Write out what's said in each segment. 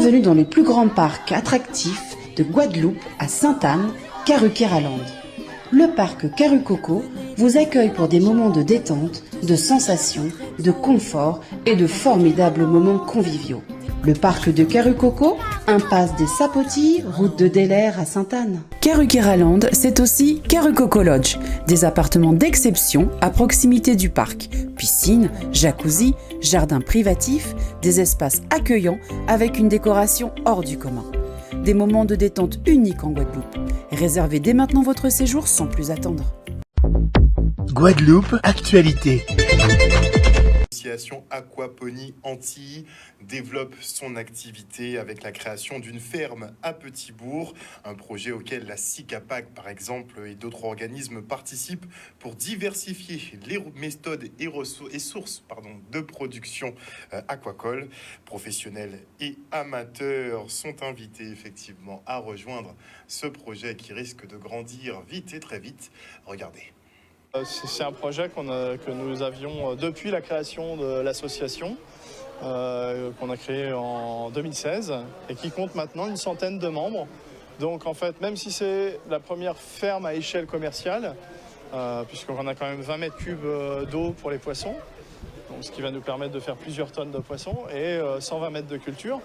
Bienvenue dans le plus grand parc attractif de Guadeloupe à Sainte-Anne, Karukéraland. Le parc Karucoco vous accueille pour des moments de détente, de sensations, de confort et de formidables moments conviviaux. Le parc de Karucoco, impasse des Sapotilles, route de Delair à Sainte-Anne. Karukéraland, c'est aussi Karucoco Lodge, des appartements d'exception à proximité du parc. Piscine, jacuzzi, jardin privatif, des espaces accueillants avec une décoration hors du commun. Des moments de détente uniques en Guadeloupe. Réservez dès maintenant votre séjour sans plus attendre. Guadeloupe, actualité. L'association Aquaponie Antilles développe son activité avec la création d'une ferme à Petit-Bourg, un projet auquel la SICAPAC par exemple et d'autres organismes participent pour diversifier les méthodes et sources de production aquacole. Professionnels et amateurs sont invités effectivement à rejoindre ce projet qui risque de grandir vite et très vite. Regardez. C'est un projet que nous avions depuis la création de l'association, qu'on a créé en 2016 et qui compte maintenant une centaine de membres. Donc en fait, même si c'est la première ferme à échelle commerciale, puisqu'on a quand même 20 mètres cubes d'eau pour les poissons, donc ce qui va nous permettre de faire plusieurs tonnes de poissons et 120 mètres de culture.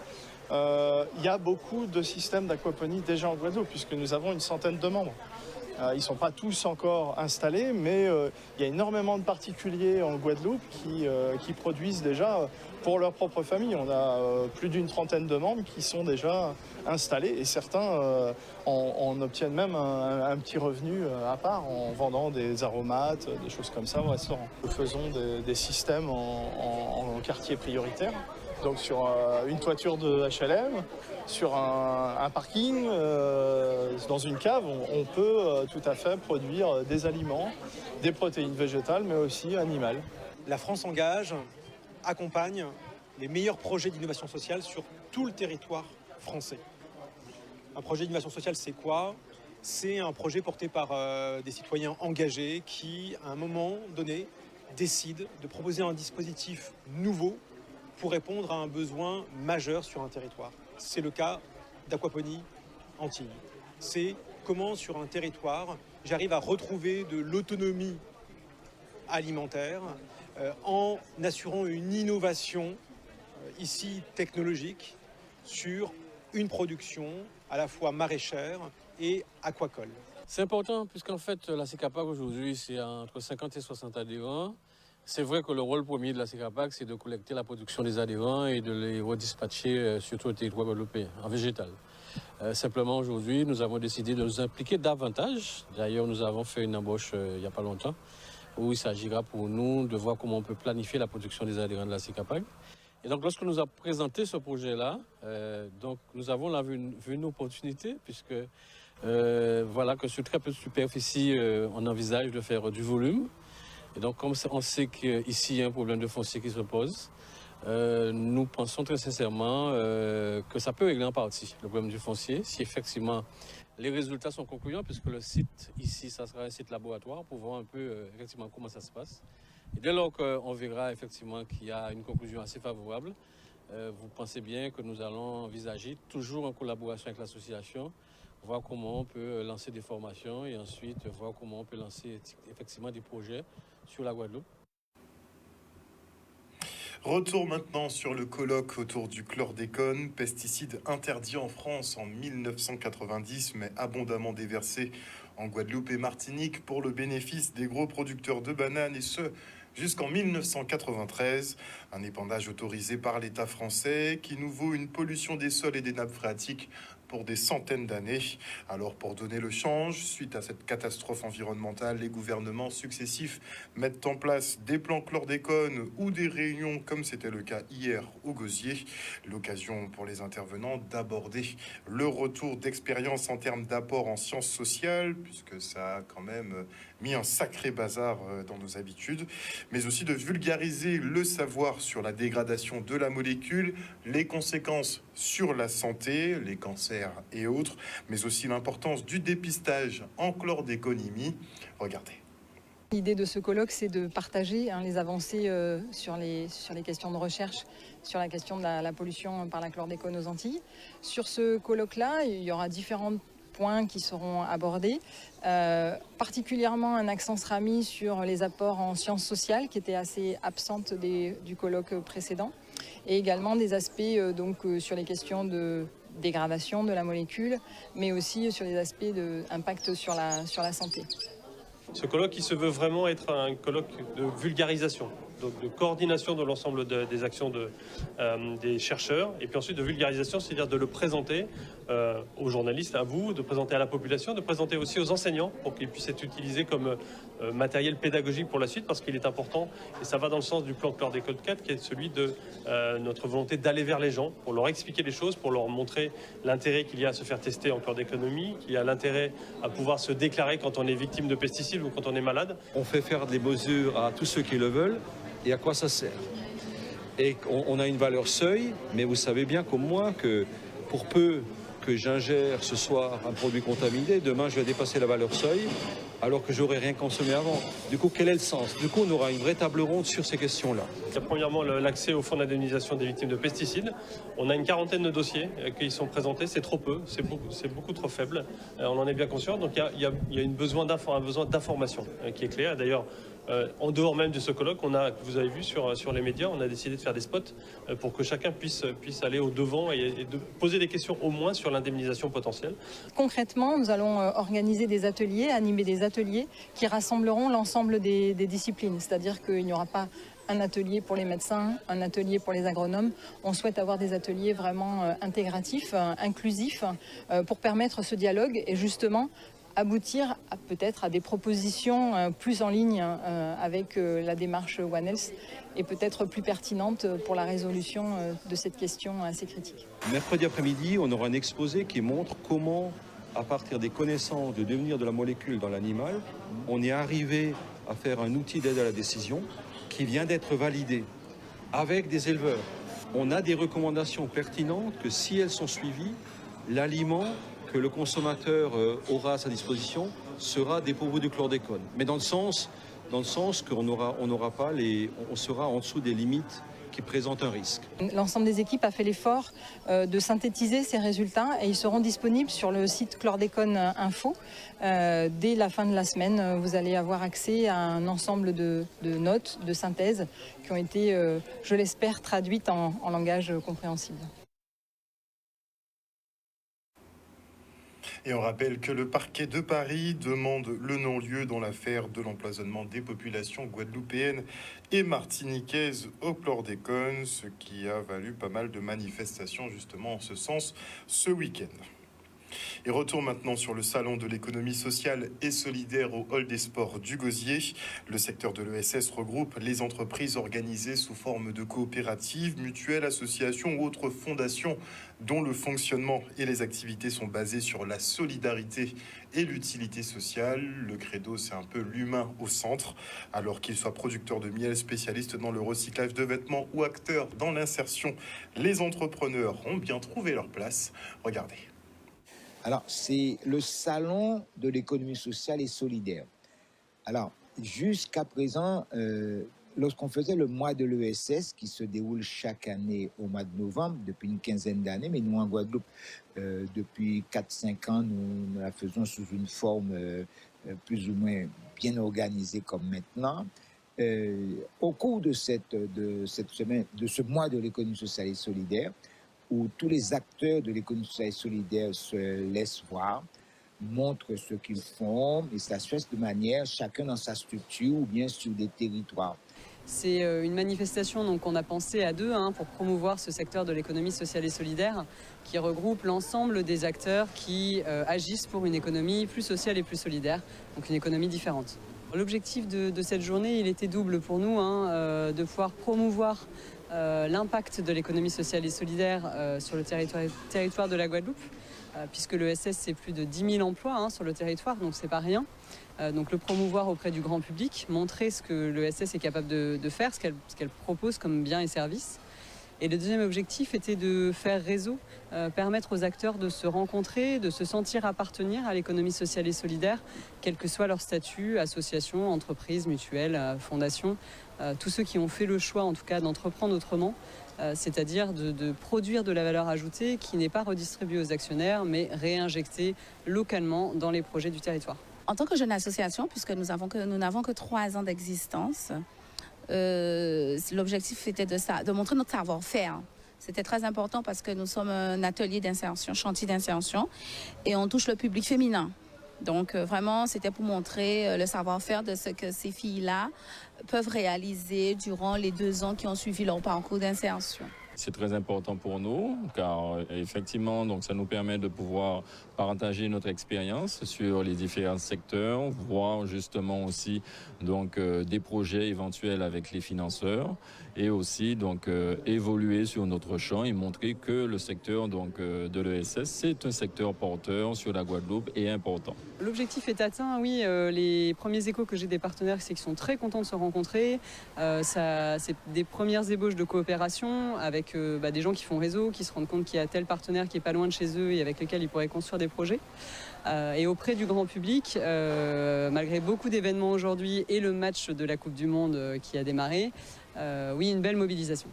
Il y a beaucoup de systèmes d'aquaponie déjà en Guadeloupe, puisque nous avons une centaine de membres. Ils ne sont pas tous encore installés, mais il y a énormément de particuliers en Guadeloupe qui produisent déjà pour leur propre famille. On a plus d'une trentaine de membres qui sont déjà installés et certains en obtiennent même un petit revenu à part en vendant des aromates, des choses comme ça au restaurant. Nous faisons des systèmes en quartier prioritaire. Donc sur une toiture de HLM, sur un parking, dans une cave, on peut tout à fait produire des aliments, des protéines végétales, mais aussi animales. La France engage, accompagne les meilleurs projets d'innovation sociale sur tout le territoire français. Un projet d'innovation sociale, c'est quoi ? C'est un projet porté par des citoyens engagés qui, à un moment donné, décident de proposer un dispositif nouveau pour répondre à un besoin majeur sur un territoire. C'est le cas d'Aquaponie Antilles. C'est comment sur un territoire, j'arrive à retrouver de l'autonomie alimentaire en assurant une innovation ici technologique sur une production à la fois maraîchère et aquacole. C'est important puisqu'en fait la SICAPAC aujourd'hui c'est entre 50 et 60 adhérents. C'est vrai que le rôle premier de la SICAPAC, c'est de collecter la production des adhérents et de les redispatcher sur tout le territoire guadeloupéen, en végétal. Simplement, aujourd'hui, nous avons décidé de nous impliquer davantage. D'ailleurs, nous avons fait une embauche il n'y a pas longtemps, où il s'agira pour nous de voir comment on peut planifier la production des adhérents de la SICAPAC. Et donc, lorsque nous avons présenté ce projet-là, donc, nous avons là vu une opportunité, puisque voilà que sur très peu de superficie, on envisage de faire du volume. Et donc, comme on sait qu'ici, il y a un problème de foncier qui se pose, nous pensons très sincèrement que ça peut régler en partie le problème du foncier, si effectivement les résultats sont concluants, puisque le site ici, ça sera un site laboratoire pour voir un peu effectivement comment ça se passe. Et dès lors qu'on verra effectivement qu'il y a une conclusion assez favorable, vous pensez bien que nous allons envisager, toujours en collaboration avec l'association, voir comment on peut lancer des formations et ensuite voir comment on peut lancer effectivement des projets sur la Guadeloupe. Retour maintenant sur le colloque autour du chlordécone, pesticide interdit en France en 1990, mais abondamment déversé en Guadeloupe et Martinique pour le bénéfice des gros producteurs de bananes, et ce jusqu'en 1993. Un épandage autorisé par l'État français qui nous vaut une pollution des sols et des nappes phréatiques pour des centaines d'années. Alors, pour donner le change, suite à cette catastrophe environnementale, les gouvernements successifs mettent en place des plans chlordécone ou des réunions, comme c'était le cas hier au Gosier. L'occasion pour les intervenants d'aborder le retour d'expérience en termes d'apport en sciences sociales, puisque ça a quand même mis un sacré bazar dans nos habitudes, mais aussi de vulgariser le savoir sur la dégradation de la molécule, les conséquences sur la santé, les cancers et autres, mais aussi l'importance du dépistage en chlordéconémie. Regardez. L'idée de ce colloque, c'est de partager les avancées sur les questions de recherche, sur la question de la pollution par la chlordécone aux Antilles. Sur ce colloque-là, il y aura différents points qui seront abordés. Particulièrement, un accent sera mis sur les apports en sciences sociales, qui étaient assez absentes du colloque précédent, et également des aspects sur les questions de dégradation de la molécule, mais aussi sur les aspects d'impact sur la santé. Ce colloque qui se veut vraiment être un colloque de vulgarisation, donc de coordination de l'ensemble des actions des chercheurs, et puis ensuite de vulgarisation, c'est-à-dire de le présenter aux journalistes, à vous, de présenter à la population, de présenter aussi aux enseignants pour qu'ils puissent être utilisés comme matériel pédagogique pour la suite, parce qu'il est important, et ça va dans le sens du plan Chlordécone 4, qui est celui de notre volonté d'aller vers les gens, pour leur expliquer les choses, pour leur montrer l'intérêt qu'il y a à se faire tester en chlordéconomie, qu'il y a l'intérêt à pouvoir se déclarer quand on est victime de pesticides ou quand on est malade. On fait faire des mesures à tous ceux qui le veulent, et à quoi ça sert? Et on a une valeur seuil, mais vous savez bien comme moi que pour peu que j'ingère ce soir un produit contaminé, demain je vais dépasser la valeur seuil alors que j'aurais rien consommé avant. Du coup, quel est le sens? Du coup, on aura une vraie table ronde sur ces questions-là. Premièrement, l'accès au fonds d'indemnisation des victimes de pesticides. On a une quarantaine de dossiers qui sont présentés, c'est trop peu, c'est beaucoup trop faible. On en est bien conscient, donc il y a un besoin d'information qui est clair. D'ailleurs, en dehors même de ce colloque, vous avez vu sur les médias, on a décidé de faire des spots pour que chacun puisse aller au devant et de poser des questions au moins sur l'indemnisation potentielle. Concrètement, nous allons organiser des ateliers, animer des ateliers qui rassembleront l'ensemble des disciplines. C'est-à-dire qu'il n'y aura pas un atelier pour les médecins, un atelier pour les agronomes. On souhaite avoir des ateliers vraiment intégratifs, inclusifs, pour permettre ce dialogue et justement aboutir peut-être à des propositions plus en ligne avec la démarche One Health et peut-être plus pertinentes pour la résolution de cette question assez critique. Mercredi après-midi, on aura un exposé qui montre comment, à partir des connaissances de devenir de la molécule dans l'animal, on est arrivé à faire un outil d'aide à la décision qui vient d'être validé avec des éleveurs. On a des recommandations pertinentes que si elles sont suivies, l'aliment que le consommateur aura à sa disposition sera dépourvu du chlordécone. Mais dans le sens qu'on on sera en dessous des limites qui présentent un risque. L'ensemble des équipes a fait l'effort de synthétiser ces résultats et ils seront disponibles sur le site Chlordécone Info. Dès la fin de la semaine, vous allez avoir accès à un ensemble de notes, de synthèses qui ont été, je l'espère, traduites en langage compréhensible. Et on rappelle que le parquet de Paris demande le non-lieu dans l'affaire de l'empoisonnement des populations guadeloupéennes et martiniquaises au chlordécone, ce qui a valu pas mal de manifestations justement en ce sens ce week-end. Et retour maintenant sur le salon de l'économie sociale et solidaire au hall des sports du Gosier. Le secteur de l'ESS regroupe les entreprises organisées sous forme de coopératives, mutuelles, associations ou autres fondations dont le fonctionnement et les activités sont basées sur la solidarité et l'utilité sociale. Le credo, c'est un peu l'humain au centre. Alors qu'ils soient producteurs de miel, spécialistes dans le recyclage de vêtements ou acteurs dans l'insertion, les entrepreneurs ont bien trouvé leur place. Regardez. Alors, c'est le salon de l'économie sociale et solidaire. Alors, jusqu'à présent, lorsqu'on faisait le mois de l'ESS, qui se déroule chaque année au mois de novembre, depuis une quinzaine d'années, mais nous, en Guadeloupe, depuis 4-5 ans, nous la faisons sous une forme plus ou moins bien organisée comme maintenant. Au cours de cette semaine, de ce mois de l'économie sociale et solidaire, où tous les acteurs de l'économie sociale et solidaire se laissent voir, montrent ce qu'ils font, et ça se fait de manière, chacun dans sa structure ou bien sur des territoires. C'est une manifestation qu'on a pensé à deux pour promouvoir ce secteur de l'économie sociale et solidaire qui regroupe l'ensemble des acteurs qui agissent pour une économie plus sociale et plus solidaire, donc une économie différente. L'objectif de cette journée, il était double pour nous, de pouvoir promouvoir l'impact de l'économie sociale et solidaire sur le territoire de la Guadeloupe, puisque l'ESS, c'est plus de 10 000 emplois sur le territoire, donc c'est pas rien. Donc le promouvoir auprès du grand public, montrer ce que l'ESS est capable de faire, ce qu'elle propose comme biens et services. Et le deuxième objectif était de faire réseau, permettre aux acteurs de se rencontrer, de se sentir appartenir à l'économie sociale et solidaire, quel que soit leur statut, association, entreprise, mutuelle, fondation, tous ceux qui ont fait le choix en tout cas d'entreprendre autrement, c'est-à-dire de produire de la valeur ajoutée qui n'est pas redistribuée aux actionnaires mais réinjectée localement dans les projets du territoire. En tant que jeune association, puisque nous n'avons que 3 ans d'existence, l'objectif était de montrer notre savoir-faire. C'était très important parce que nous sommes un atelier d'insertion, chantier d'insertion, et on touche le public féminin. Donc vraiment, c'était pour montrer le savoir-faire de ce que ces filles-là peuvent réaliser durant les 2 ans qui ont suivi leur parcours d'insertion. C'est très important pour nous car effectivement donc ça nous permet de pouvoir partager notre expérience sur les différents secteurs, voir justement aussi donc des projets éventuels avec les financeurs et aussi donc évoluer sur notre champ et montrer que le secteur donc de l'ESS c'est un secteur porteur sur la Guadeloupe et important. L'objectif est atteint, oui. Les premiers échos que j'ai des partenaires, c'est qu'ils sont très contents de se rencontrer. C'est des premières ébauches de coopération avec des gens qui font réseau, qui se rendent compte qu'il y a tel partenaire qui est pas loin de chez eux et avec lequel ils pourraient construire des projets. Et auprès du grand public, malgré beaucoup d'événements aujourd'hui et le match de la Coupe du Monde qui a démarré, oui, une belle mobilisation.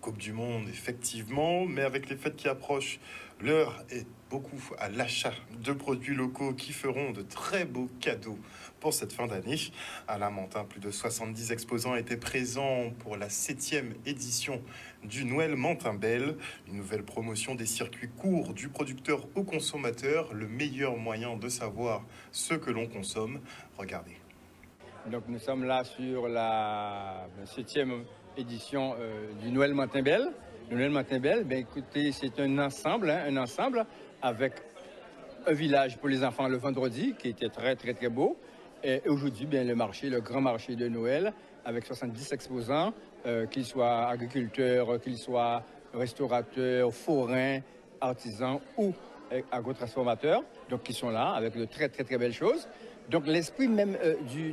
Coupe du Monde, effectivement, mais avec les fêtes qui approchent, l'heure est beaucoup à l'achat de produits locaux qui feront de très beaux cadeaux pour cette fin d'année. À Lamentin, plus de 70 exposants étaient présents pour la 7e édition du Noël Mentin-Belle, une nouvelle promotion des circuits courts du producteur au consommateur, le meilleur moyen de savoir ce que l'on consomme. Regardez. Donc nous sommes là sur la 7e édition du Noël Mentin-Belle. Le Noël Mentin-Belle, écoutez, c'est un ensemble avec un village pour les enfants le vendredi qui était très très très beau. Et aujourd'hui, le grand marché de Noël avec 70 exposants, qu'ils soient agriculteurs, qu'ils soient restaurateurs, forains, artisans ou agrotransformateurs, donc qui sont là avec de très très très belles choses. Donc l'esprit même du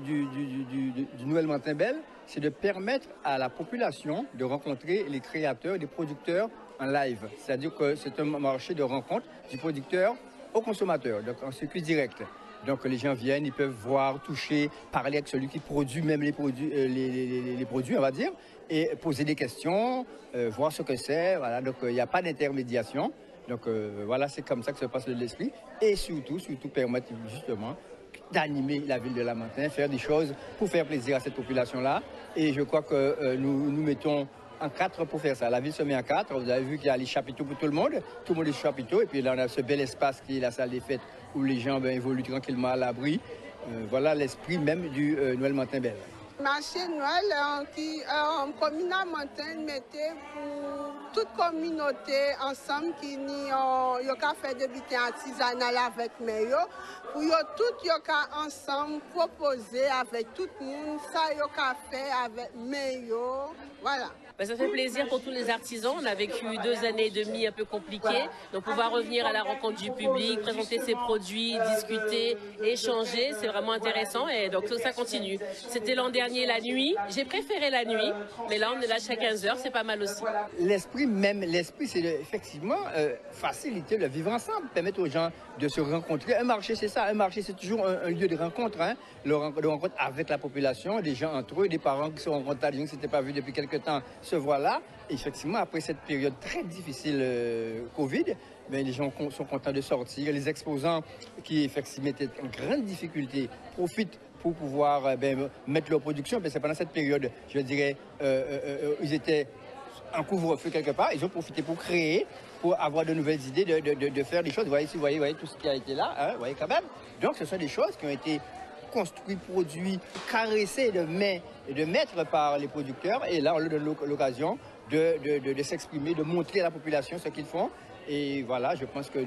Noël Mentin-Belle, c'est de permettre à la population de rencontrer les créateurs, les producteurs en live. C'est-à-dire que c'est un marché de rencontre du producteur au consommateur, donc en circuit direct. Donc les gens viennent, ils peuvent voir, toucher, parler avec celui qui produit même les produits, on va dire, et poser des questions, voir ce que c'est. Voilà, donc il n'y a pas d'intermédiation. Donc voilà, c'est comme ça que se passe l'esprit. Et surtout permettre justement d'animer la ville de Lamentin, faire des choses pour faire plaisir à cette population-là. Et je crois que nous mettons en 4 pour faire ça. La ville se met en 4. Vous avez vu qu'il y a les chapiteaux pour tout le monde. Tout le monde est sur chapiteau. Et puis là, on a ce bel espace qui est la salle des fêtes où les gens évoluent tranquillement à l'abri. Voilà l'esprit même du Noël Mentin-Belle. Marché Noël qui commune Mentin mettait pour toute communauté ensemble qui a fait des butins artisanales avec meilleur pour tout ensemble proposer avec tout le monde ça fait avec meilleur voilà. Ça fait plaisir pour tous les artisans. On a vécu 2 années et demie un peu compliquées. Donc pouvoir revenir à la rencontre du public, présenter ses produits, discuter, échanger, c'est vraiment intéressant. Et donc ça continue. C'était l'an dernier la nuit. J'ai préféré la nuit. Mais là, on est là chaque 15 heures. C'est pas mal aussi. L'esprit, c'est effectivement faciliter le vivre ensemble, permettre aux gens de se rencontrer. Un marché, c'est ça. Un marché, c'est toujours un lieu de rencontre. De rencontre avec la population, des gens entre eux, des parents qui se rencontrent, des gens qui ne s'étaient pas vus depuis quelque temps. Se voilà, effectivement, après cette période très difficile Covid, les gens sont contents de sortir. Les exposants qui, effectivement, étaient en grande difficulté profitent pour pouvoir mettre leur production. C'est pendant cette période, je dirais, ils étaient en couvre-feu quelque part. Ils ont profité pour créer, pour avoir de nouvelles idées, de faire des choses. Vous voyez tout ce qui a été là, vous voyez quand même. Donc, ce sont des choses qui ont été construits, produits, caressés de main et de maître par les producteurs. Et là, on leur donne l'occasion de s'exprimer, de montrer à la population ce qu'ils font. Et voilà, je pense que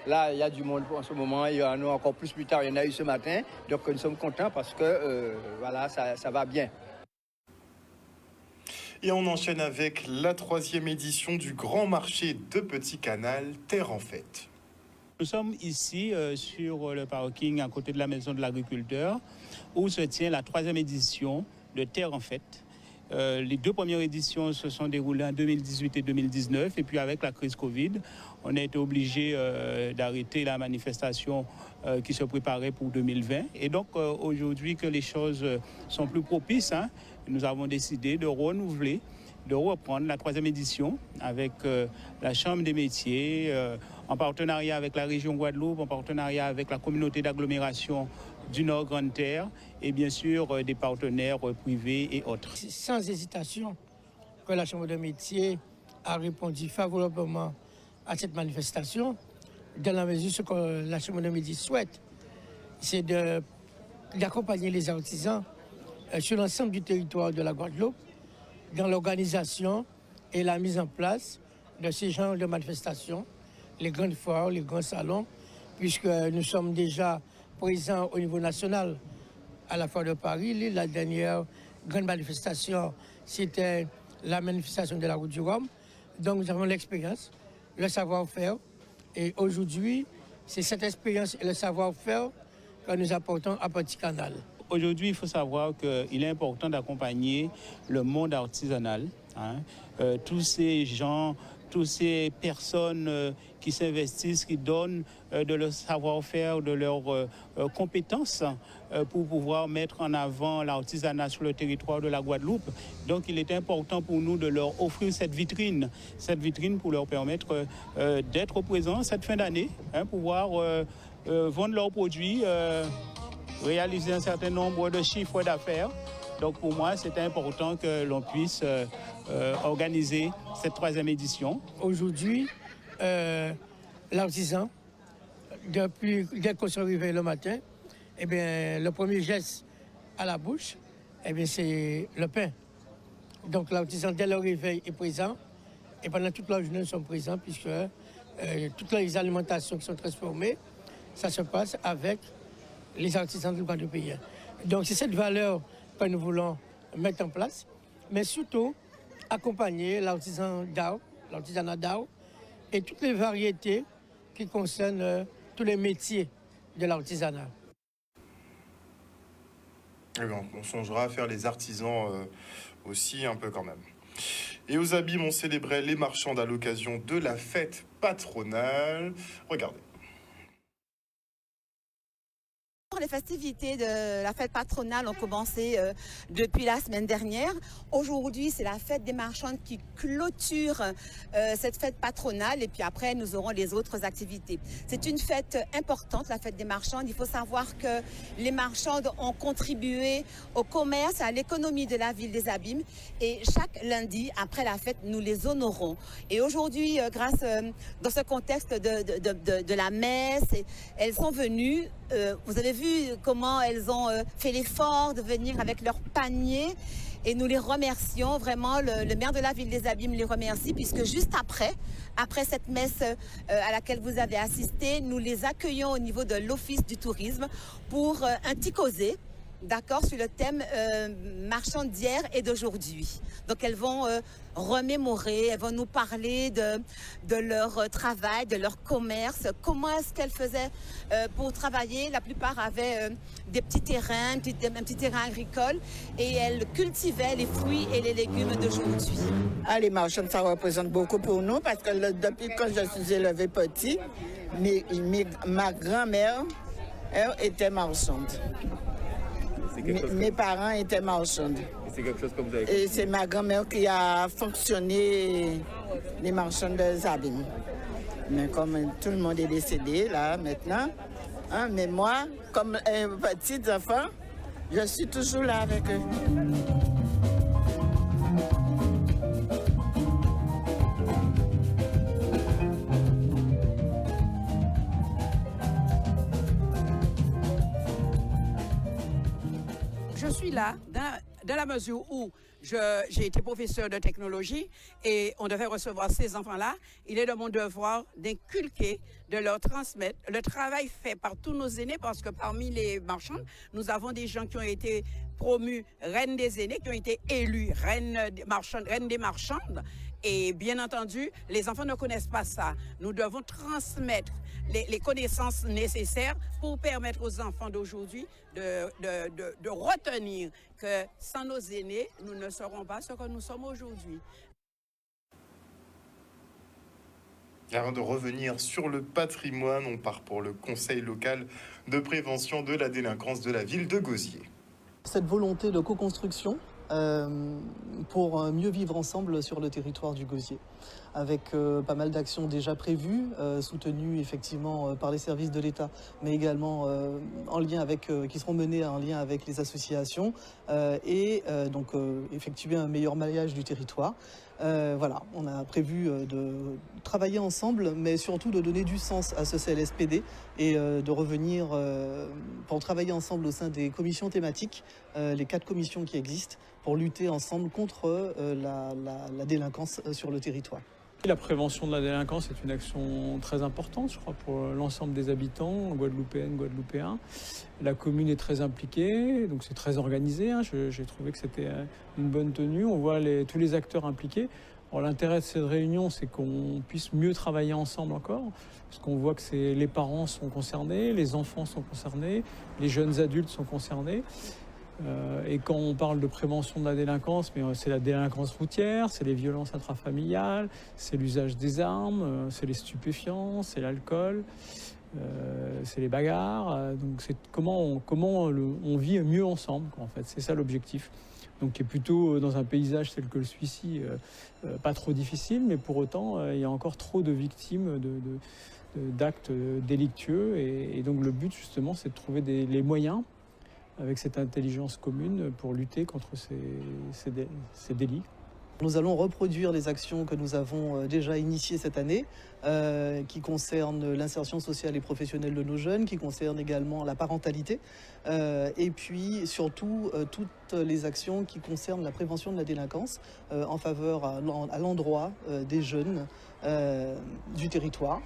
là, il y a du monde en ce moment. Il y en a encore plus tard. Il y en a eu ce matin. Donc, nous sommes contents parce que, voilà, ça va bien. Et on enchaîne avec la 3e édition du Grand Marché de Petit Canal, Terre en Fête. Nous sommes ici sur le parking à côté de la maison de l'agriculteur où se tient la 3e édition de Terre en Fête. Les deux premières éditions se sont déroulées en 2018 et 2019. Et puis avec la crise Covid, on a été obligé d'arrêter la manifestation qui se préparait pour 2020. Et donc aujourd'hui que les choses sont plus propices, nous avons décidé de renouveler, de reprendre la 3e édition avec la Chambre des métiers, en partenariat avec la région Guadeloupe, en partenariat avec la communauté d'agglomération du Nord Grande Terre et bien sûr des partenaires privés et autres. Sans hésitation que la Chambre des métiers a répondu favorablement à cette manifestation, dans la mesure ce que la Chambre des métiers souhaite, c'est d'accompagner les artisans sur l'ensemble du territoire de la Guadeloupe dans l'organisation et la mise en place de ces genres de manifestations, les grandes foires, les grands salons, puisque nous sommes déjà présents au niveau national à la foire de Paris. La dernière grande manifestation, c'était la manifestation de la route du Rhum. Donc nous avons l'expérience, le savoir-faire. Et aujourd'hui, c'est cette expérience et le savoir-faire que nous apportons à Petit Canal. Aujourd'hui, il faut savoir qu'il est important d'accompagner le monde artisanal. Tous ces gens, toutes ces personnes qui s'investissent, qui donnent de leur savoir-faire, de leurs compétences pour pouvoir mettre en avant l'artisanat sur le territoire de la Guadeloupe. Donc il est important pour nous de leur offrir cette vitrine pour leur permettre d'être présents cette fin d'année, pouvoir vendre leurs produits, réaliser un certain nombre de chiffres d'affaires. Donc pour moi, c'est important que l'on puisse organiser cette 3e édition. Aujourd'hui, l'artisan, dès qu'on se réveille le matin, le premier geste à la bouche, c'est le pain. Donc l'artisan, dès le réveil, est présent. Et pendant toute la journée, nous sommes présents, puisque toutes les alimentations qui sont transformées, ça se passe avec les artisans du Guadeloupéen. Donc c'est cette valeur que nous voulons mettre en place, mais surtout accompagner l'artisanat d'art et toutes les variétés qui concernent tous les métiers de l'artisanat. On songera à faire les artisans aussi un peu quand même. Et aux Abîmes, on célébrait les marchandes à l'occasion de la fête patronale. Regardez. Les festivités de la fête patronale ont commencé depuis la semaine dernière. Aujourd'hui, c'est la fête des marchandes qui clôture cette fête patronale et puis après, nous aurons les autres activités. C'est une fête importante, la fête des marchandes. Il faut savoir que les marchandes ont contribué au commerce, à l'économie de la ville des Abîmes et chaque lundi, après la fête, nous les honorons. Et aujourd'hui, grâce dans ce contexte de la messe, elles sont venues. Vous avez vu comment elles ont fait l'effort de venir avec leur panier et nous les remercions vraiment. Le maire de la ville des Abîmes les remercie puisque juste après cette messe à laquelle vous avez assisté, nous les accueillons au niveau de l'Office du tourisme pour un petit causé, d'accord, sur le thème marchand d'hier et d'aujourd'hui. Donc elles vont remémorer, elles vont nous parler de leur travail, de leur commerce, comment est-ce qu'elles faisaient pour travailler. La plupart avaient des petits terrains, un petit terrain agricole et elles cultivaient les fruits et les légumes d'aujourd'hui. Les marchands, ça représente beaucoup pour nous parce que depuis que je suis élevée petit, ma grand-mère, elle était marchande. Mes parents étaient marchandes. C'est quelque chose que vous avez fait. Et c'est ma grand-mère qui a fonctionné les marchandes des Abîmes. Mais comme tout le monde est décédé là maintenant, mais moi, comme un petit enfant, je suis toujours là avec eux. Je suis là dans la mesure où j'ai été professeur de technologie et on devait recevoir ces enfants-là. Il est de mon devoir d'inculquer, de leur transmettre le travail fait par tous nos aînés parce que parmi les marchandes, nous avons des gens qui ont été promus reines des aînés, qui ont été élus reines des marchandes Et bien entendu, les enfants ne connaissent pas ça. Nous devons transmettre les connaissances nécessaires pour permettre aux enfants d'aujourd'hui de retenir que sans nos aînés, nous ne serons pas ce que nous sommes aujourd'hui. Avant de revenir sur le patrimoine, on part pour le Conseil local de prévention de la délinquance de la ville de Gosier. Cette volonté de co-construction pour mieux vivre ensemble sur le territoire du Gosier, avec pas mal d'actions déjà prévues, soutenues effectivement par les services de l'État, mais également en lien avec, qui seront menées en lien avec les associations, et donc effectuer un meilleur maillage du territoire. Voilà, on a prévu de travailler ensemble, mais surtout de donner du sens à ce CLSPD et de revenir pour travailler ensemble au sein des commissions thématiques, les 4 commissions qui existent, pour lutter ensemble contre la délinquance sur le territoire. La prévention de la délinquance est une action très importante, je crois, pour l'ensemble des habitants, guadeloupéennes, guadeloupéens. La commune est très impliquée, donc c'est très organisé. J'ai trouvé que c'était une bonne tenue. On voit tous les acteurs impliqués. L'intérêt de cette réunion, c'est qu'on puisse mieux travailler ensemble encore, parce qu'on voit que les parents sont concernés, les enfants sont concernés, les jeunes adultes sont concernés. Et quand on parle de prévention de la délinquance, c'est la délinquance routière, c'est les violences intrafamiliales, c'est l'usage des armes, c'est les stupéfiants, c'est l'alcool, c'est les bagarres. Donc c'est comment on vit mieux ensemble, en fait. C'est ça l'objectif. Donc qui est plutôt dans un paysage tel que celui-ci, pas trop difficile, mais pour autant, il y a encore trop de victimes d'actes délictueux. Et donc le but, justement, c'est de trouver les moyens avec cette intelligence commune pour lutter contre ces délits. Nous allons reproduire les actions que nous avons déjà initiées cette année, qui concernent l'insertion sociale et professionnelle de nos jeunes, qui concernent également la parentalité, et puis surtout toutes les actions qui concernent la prévention de la délinquance en faveur à l'endroit des jeunes du territoire.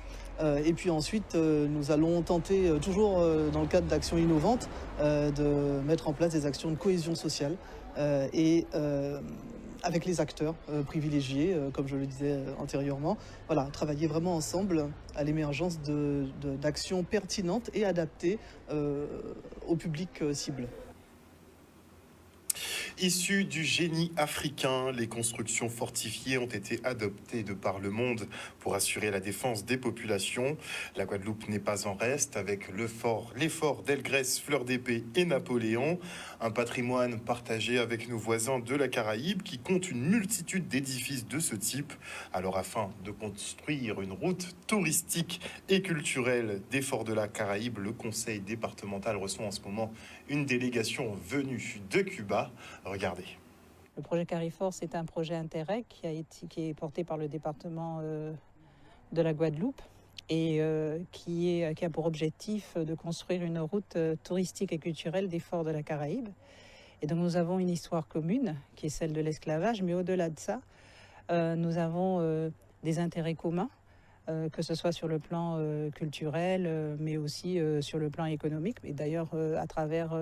Et puis ensuite, nous allons tenter, toujours dans le cadre d'actions innovantes, de mettre en place des actions de cohésion sociale et avec les acteurs privilégiés, comme je le disais antérieurement. Voilà, travailler vraiment ensemble à l'émergence d'actions pertinentes et adaptées au public cible. Issues du génie africain, les constructions fortifiées ont été adoptées de par le monde pour assurer la défense des populations. La Guadeloupe n'est pas en reste avec les forts d'Elgrès, Fleur d'Épée et Napoléon. Un patrimoine partagé avec nos voisins de la Caraïbe qui compte une multitude d'édifices de ce type. Alors afin de construire une route touristique et culturelle des forts de la Caraïbe, le conseil départemental reçoit en ce moment une délégation venue de Cuba. Regardez. Le projet Carrefour, c'est un projet Interreg qui est porté par le département de la Guadeloupe et qui a pour objectif de construire une route touristique et culturelle des forts de la Caraïbe. Et donc nous avons une histoire commune qui est celle de l'esclavage, mais au-delà de ça, nous avons des intérêts communs, que ce soit sur le plan culturel, mais aussi sur le plan économique. Et d'ailleurs, à travers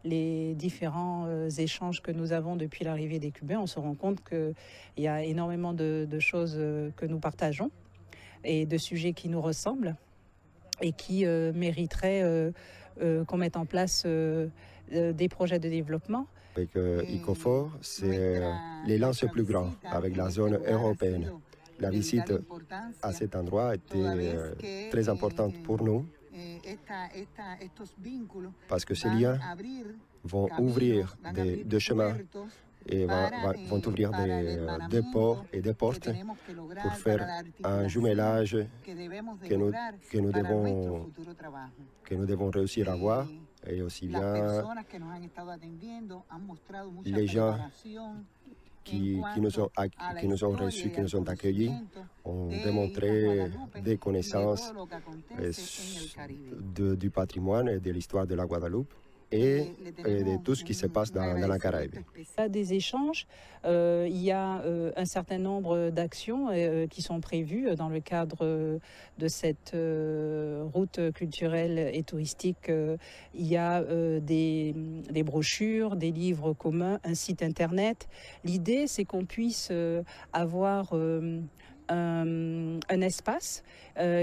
les différents échanges que nous avons depuis l'arrivée des Cubains, on se rend compte qu'il y a énormément de choses que nous partageons et de sujets qui nous ressemblent et qui mériteraient qu'on mette en place des projets de développement. Avec Icofor, c'est l'élan le plus grand avec la zone européenne. La visite à cet endroit était très importante pour nous parce que ces liens vont ouvrir des chemins et vont ouvrir des ports et des portes pour faire un jumelage que nous devons réussir à avoir. Et aussi bien les gens qui nous ont reçus, qui nous ont accueillis, ont démontré des connaissances du patrimoine et de l'histoire de la Guadeloupe. et de tout ce qui se passe dans la Caraïbe. Il y a des échanges, il y a un certain nombre d'actions qui sont prévues dans le cadre de cette route culturelle et touristique. Il y a des brochures, des livres communs, un site internet. L'idée, c'est qu'on puisse avoir un espace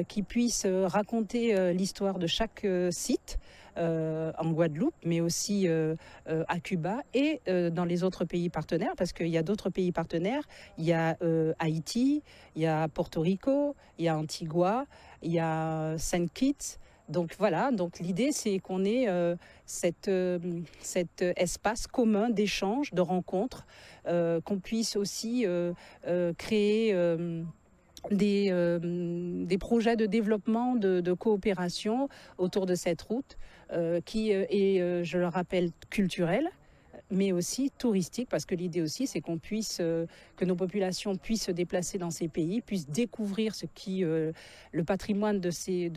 qui puisse raconter l'histoire de chaque site en Guadeloupe, mais aussi à Cuba et dans les autres pays partenaires, parce qu'il y a d'autres pays partenaires. Il y a Haïti, il y a Porto Rico, il y a Antigua, il y a Saint Kitts. Donc voilà, donc l'idée c'est qu'on ait cet espace commun d'échange, de rencontres, qu'on puisse aussi créer des projets de développement, de coopération autour de cette route qui est, je le rappelle, culturelle, mais aussi touristique, parce que l'idée aussi, c'est qu'on puisse, que nos populations puissent se déplacer dans ces pays, puissent découvrir ce qui, le patrimoine de ces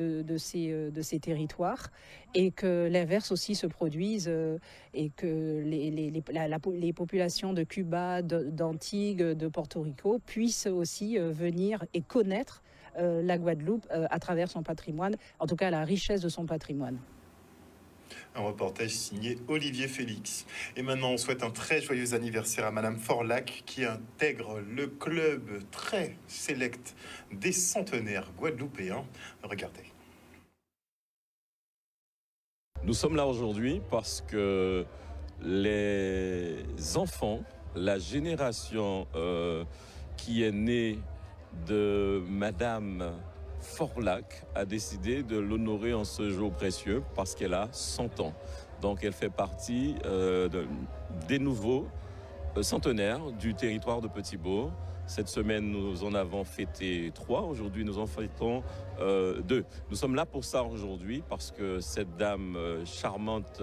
territoires, et que l'inverse aussi se produise, et que les populations de Cuba, d'Antigua, de Porto Rico puissent aussi venir et connaître la Guadeloupe à travers son patrimoine, en tout cas la richesse de son patrimoine. Un reportage signé Olivier Félix. Et maintenant, on souhaite un très joyeux anniversaire à Madame Forlac qui intègre le club très sélect des centenaires guadeloupéens. Regardez. Nous sommes là aujourd'hui parce que les enfants, la génération qui est née de Madame Forlac a décidé de l'honorer en ce jour précieux parce qu'elle a 100 ans. Donc elle fait partie des nouveaux centenaires du territoire de Petit-Bourg. Cette semaine, nous en avons fêté 3. Aujourd'hui, nous en fêtons 2. Nous sommes là pour ça aujourd'hui parce que cette dame charmante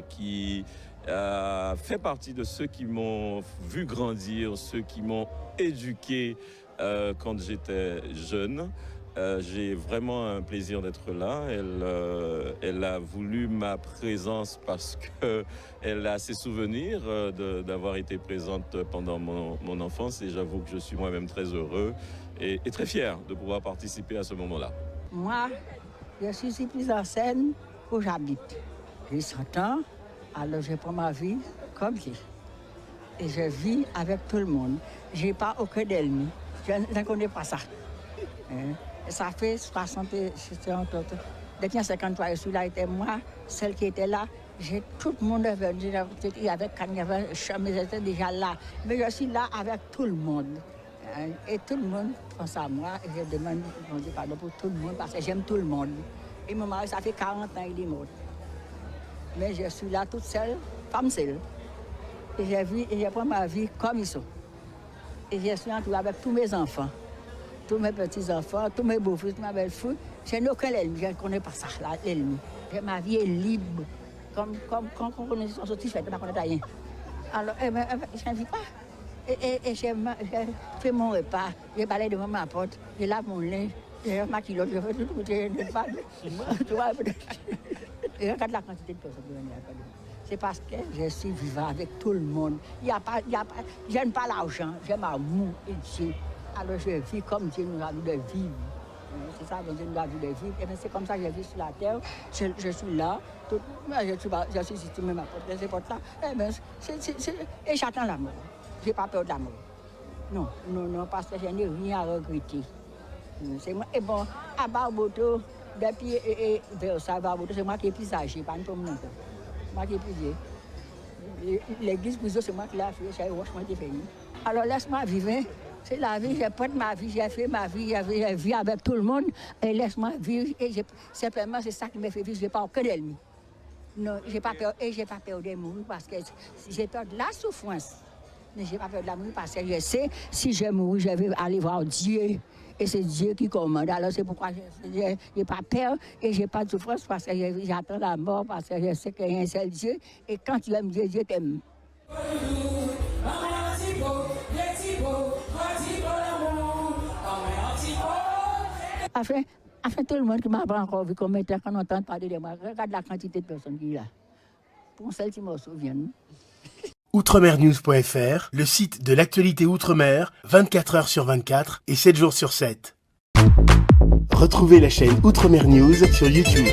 qui fait partie de ceux qui m'ont vu grandir, ceux qui m'ont éduqué quand j'étais jeune. J'ai vraiment un plaisir d'être là. Elle a voulu ma présence parce qu'elle a ses souvenirs d'avoir été présente pendant mon enfance et j'avoue que je suis moi-même très heureux et très fier de pouvoir participer à ce moment-là. Moi, je suis ici plus en scène où j'habite. J'ai 100 ans, alors je prends ma vie comme j'ai. Et je vis avec tout le monde. Je n'ai pas aucun ennemi. Je ne connais pas ça. Ça fait 60 depuis 53, je suis là, et moi, celle qui était là, tout le monde est venu avec Kanye, j'étais déjà là. Mais je suis là avec tout le monde. Et tout le monde pense à moi, et je demande pardon pour tout le monde, parce que j'aime tout le monde. Et mon mari, ça fait 40 ans qu'il est mort. Mais je suis là toute seule, femme seule. Et je prends ma vie comme ils sont. Et je suis entourée avec tous mes enfants. Tous mes petits-enfants, tous mes beaux-fils, ma belle-fille, je n'ai aucun ennemi, je ne connais pas ça, l'ennemi. Ma vie est libre, comme quand on est sorti, je ne connais rien. Alors, je ne vis pas. Et j'ai fait mon repas, j'ai balayé devant ma porte, je lave mon linge, je ma culotte, je fais tout, je ne pas. Tu vois, et regarde la quantité de personnes qui viennent là. C'est parce que je suis vivant avec tout le monde. J'aime pas l'argent, j'aime l'amour et Dieu. Alors je vis comme Dieu nous a dit de vivre. C'est ça que Dieu nous a dit de vivre. Et c'est comme ça que je vis sur la terre. Je suis là. Je suis ici, même à cette porte-là. Et j'attends la mort. Je n'ai pas peur de la mort. Non, parce que je n'ai rien à regretter. Et bon, à Barboto, depuis Versailles, Barboto, c'est moi qui ai plus âgé, pas tout le monde. Moi qui ai plus vieux. L'église, c'est moi qui l'ai fait, c'est moi qui l'ai fait. Alors laisse-moi vivre. C'est la vie, j'ai pris ma vie, j'ai fait ma vie, j'ai vécu avec tout le monde, et laisse-moi vivre. Et simplement, c'est ça qui me fait vivre, je n'ai pas aucun ennemi. Non, je n'ai pas peur, et je n'ai pas peur de mourir parce que j'ai peur de la souffrance. Mais je n'ai pas peur de la mourir parce que je sais, si je mourir, je vais aller voir Dieu. Et c'est Dieu qui commande. Alors c'est pourquoi je n'ai pas peur et je n'ai pas de souffrance parce que j'attends la mort, parce que je sais qu'il y a un seul Dieu. Et quand tu aimes Dieu, Dieu t'aime. Enfin, tout le monde qui m'a pas encore vu combien de temps qu'on entend parler de moi, regarde la quantité de personnes qui sont là. pour celles qui me souviennent. Outremernews.fr, le site de l'actualité Outre-mer, 24 heures sur 24 et 7 jours sur 7. Retrouvez la chaîne Outremer News sur YouTube.